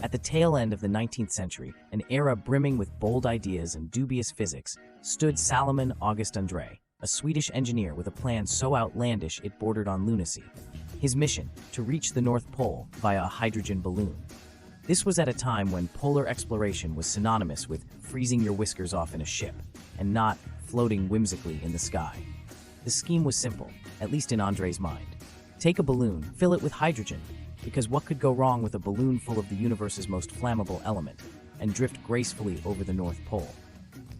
At the tail end of the 19th century, an era brimming with bold ideas and dubious physics, stood Salomon August Andrée, a Swedish engineer with a plan so outlandish it bordered on lunacy. His mission, to reach the North Pole via a hydrogen balloon. This was at a time when polar exploration was synonymous with freezing your whiskers off in a ship, and not floating whimsically in the sky. The scheme was simple, at least in André's mind. Take a balloon, fill it with hydrogen, because what could go wrong with a balloon full of the universe's most flammable element, and drift gracefully over the North Pole?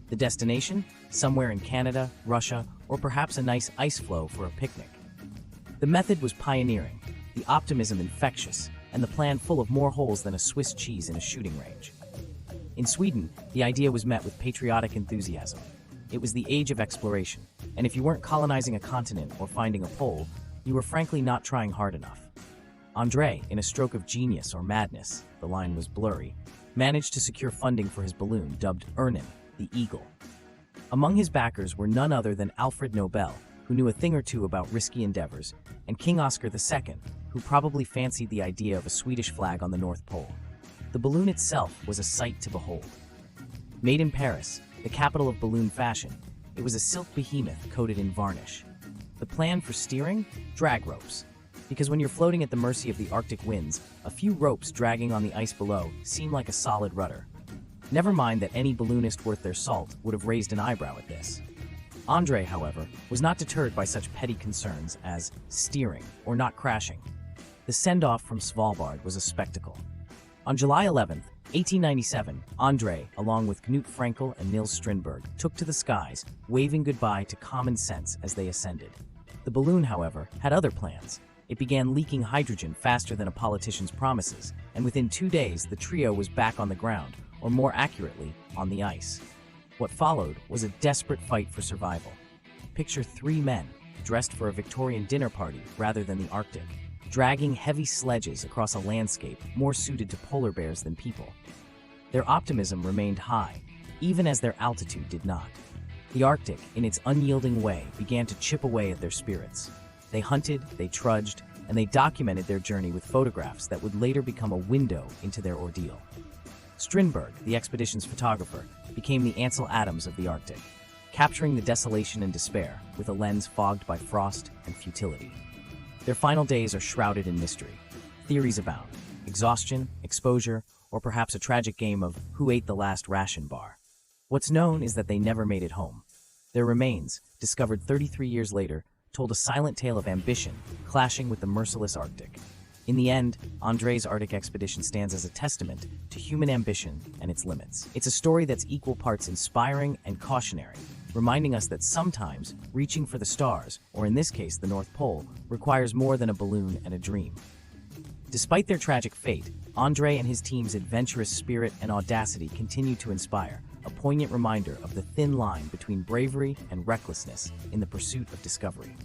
The destination? Somewhere in Canada, Russia, or perhaps a nice ice floe for a picnic. The method was pioneering, the optimism infectious, and the plan full of more holes than a Swiss cheese in a shooting range. In Sweden, the idea was met with patriotic enthusiasm. It was the age of exploration, and if you weren't colonizing a continent or finding a pole, you were frankly not trying hard enough. Andrée, in a stroke of genius or madness, the line was blurry, managed to secure funding for his balloon dubbed Örnen, the Eagle. Among his backers were none other than Alfred Nobel, who knew a thing or two about risky endeavors, and King Oscar II, who probably fancied the idea of a Swedish flag on the North Pole. The balloon itself was a sight to behold. Made in Paris, the capital of balloon fashion, it was a silk behemoth coated in varnish. The plan for steering? Drag ropes. Because when you're floating at the mercy of the Arctic winds, a few ropes dragging on the ice below seem like a solid rudder. Never mind that any balloonist worth their salt would have raised an eyebrow at this. Andrée, however, was not deterred by such petty concerns as steering or not crashing. The send-off from Svalbard was a spectacle. On July 11, 1897, Andrée, along with Knut Frankel and Niels Strindberg, took to the skies, waving goodbye to common sense as they ascended. The balloon, however, had other plans. It began leaking hydrogen faster than a politician's promises, and within 2 days the trio was back on the ground, or more accurately, on the ice. What followed was a desperate fight for survival. Picture 3 men, dressed for a Victorian dinner party rather than the Arctic, dragging heavy sledges across a landscape more suited to polar bears than people. Their optimism remained high, even as their altitude did not. The Arctic, in its unyielding way, began to chip away at their spirits. They hunted, they trudged, and they documented their journey with photographs that would later become a window into their ordeal. Strindberg, the expedition's photographer, became the Ansel Adams of the Arctic, capturing the desolation and despair with a lens fogged by frost and futility. Their final days are shrouded in mystery. Theories abound: exhaustion, exposure, or perhaps a tragic game of who ate the last ration bar. What's known is that they never made it home. Their remains, discovered 33 years later, told a silent tale of ambition clashing with the merciless Arctic. In the end, André's Arctic expedition stands as a testament to human ambition and its limits. It's a story that's equal parts inspiring and cautionary, reminding us that sometimes reaching for the stars, or in this case the North Pole, requires more than a balloon and a dream. Despite their tragic fate, Andrée and his team's adventurous spirit and audacity continue to inspire, a poignant reminder of the thin line between bravery and recklessness in the pursuit of discovery.